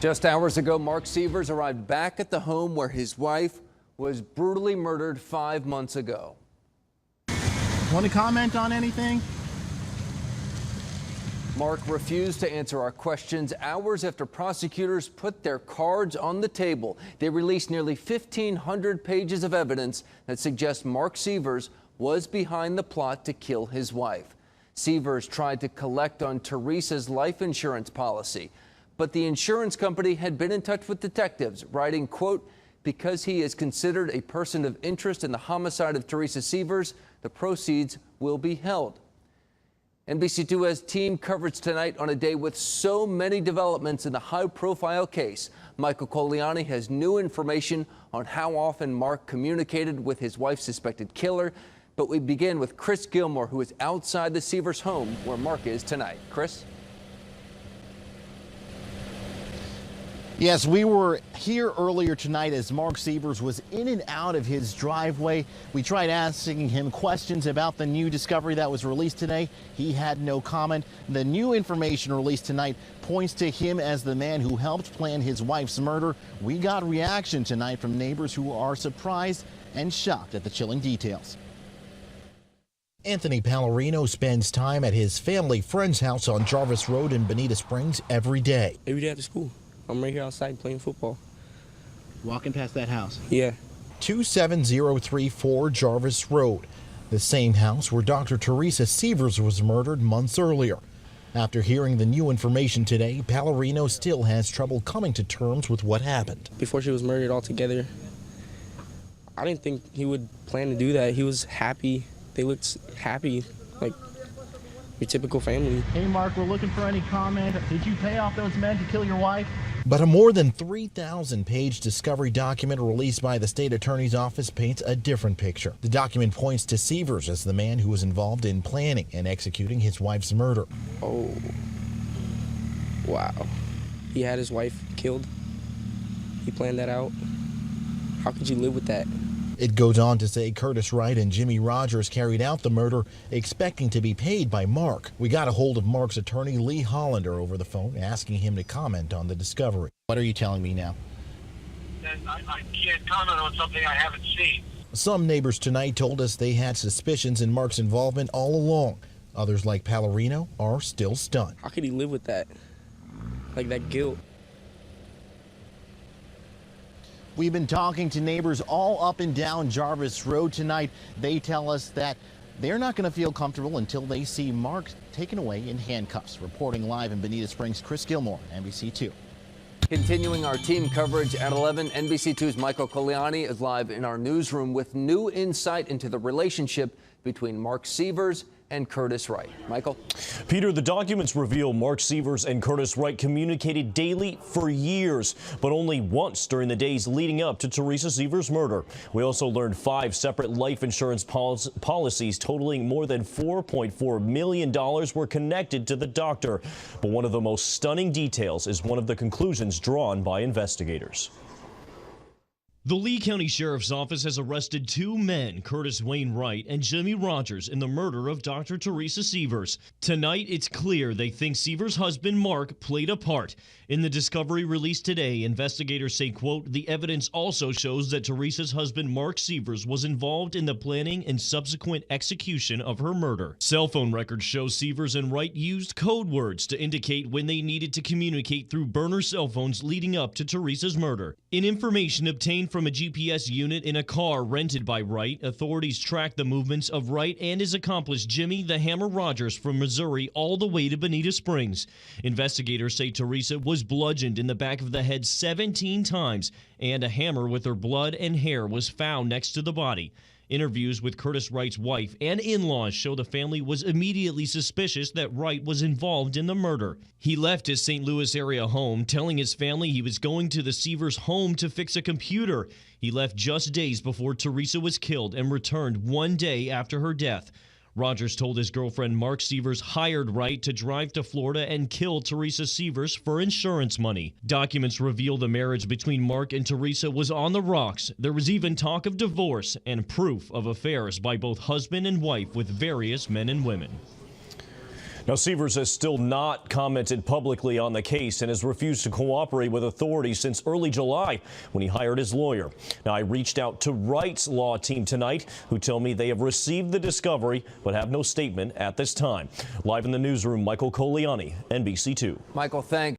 Just hours ago, Mark Sievers arrived back at the home where his wife was brutally murdered 5 months ago. Want to comment on anything? Mark refused to answer our questions hours after prosecutors put their cards on the table. They released nearly 1,500 pages of evidence that suggests Mark Sievers was behind the plot to kill his wife. Sievers tried to collect on Teresa's life insurance policy, but the insurance company had been in touch with detectives, writing, quote, "Because he is considered a person of interest in the homicide of Teresa Sievers, the proceeds will be held." NBC2 has team coverage tonight on a day with so many developments in the high-profile case. Michael Coliani has new information on how often Mark communicated with his wife's suspected killer. But we begin with Chris Gilmore, who is outside the Sievers home where Mark is tonight. Chris? Yes, we were here earlier tonight as Mark Sievers was in and out of his driveway. We tried asking him questions about the new discovery that was released today. He had no comment. The new information released tonight points to him as the man who helped plan his wife's murder. We got reaction tonight from neighbors who are surprised and shocked at the chilling details. Anthony Pallarino spends time at his family friend's house on Jarvis Road in Bonita Springs every day. Every day after school. I'm right here outside playing football. Walking past that house? Yeah. 27034 Jarvis Road, the same house where Dr. Teresa Sievers was murdered months earlier. After hearing the new information today, Pallarino still has trouble coming to terms with what happened. Before she was murdered altogether, I didn't think he would plan to do that. He was happy. They looked happy, like your typical family. Hey, Mark, we're looking for any comment. Did you pay off those men to kill your wife? But a more than 3,000-page discovery document released by the state attorney's office paints a different picture. The document points to Sievers as the man who was involved in planning and executing his wife's murder. Oh, wow. He had his wife killed. He planned that out. How could you live with that? It goes on to say Curtis Wright and Jimmy Rogers carried out the murder, expecting to be paid by Mark. We got a hold of Mark's attorney, Lee Hollander, over the phone, asking him to comment on the discovery. What are you telling me now? I can't comment on something I haven't seen. Some neighbors tonight told us they had suspicions in Mark's involvement all along. Others, like Pallarino, are still stunned. How could he live with that? Like that guilt. We've been talking to neighbors all up and down Jarvis Road tonight. They tell us that they're not going to feel comfortable until they see Mark taken away in handcuffs. Reporting live in Bonita Springs, Chris Gilmore, NBC2. Continuing our team coverage at 11, NBC2's Michael Coliani is live in our newsroom with new insight into the relationship between Mark Sievers and Curtis Wright. Michael? Peter, the documents reveal Mark Sievers and Curtis Wright communicated daily for years, but only once during the days leading up to Teresa Sievers' murder. We also learned 5 separate life insurance policies totaling more than $4.4 million were connected to the doctor. But one of the most stunning details is one of the conclusions drawn by investigators. The Lee County Sheriff's Office has arrested 2 men, Curtis Wayne Wright and Jimmy Rogers, in the murder of Dr. Teresa Sievers. Tonight, it's clear they think Sievers' husband, Mark, played a part. In the discovery released today, investigators say, quote, the evidence also shows that Teresa's husband, Mark Sievers, was involved in the planning and subsequent execution of her murder. Cell phone records show Sievers and Wright used code words to indicate when they needed to communicate through burner cell phones leading up to Teresa's murder. In information obtained from a GPS unit in a car rented by Wright, authorities tracked the movements of Wright and his accomplice Jimmy the Hammer Rogers from Missouri all the way to Bonita Springs. Investigators say Teresa was bludgeoned in the back of the head 17 times, and a hammer with her blood and hair was found next to the body. Interviews with Curtis Wright's wife and in-laws show the family was immediately suspicious that Wright was involved in the murder. He left his St. Louis area home, telling his family he was going to the Sievers' home to fix a computer. He left just days before Teresa was killed and returned 1 day after her death. Rogers told his girlfriend Mark Sievers hired Wright to drive to Florida and kill Teresa Sievers for insurance money. Documents reveal the marriage between Mark and Teresa was on the rocks. There was even talk of divorce and proof of affairs by both husband and wife with various men and women. Now, Sievers has still not commented publicly on the case and has refused to cooperate with authorities since early July when he hired his lawyer. Now, I reached out to Wright's law team tonight, who tell me they have received the discovery but have no statement at this time. Live in the newsroom, Michael Coliani, NBC2. Michael, thanks.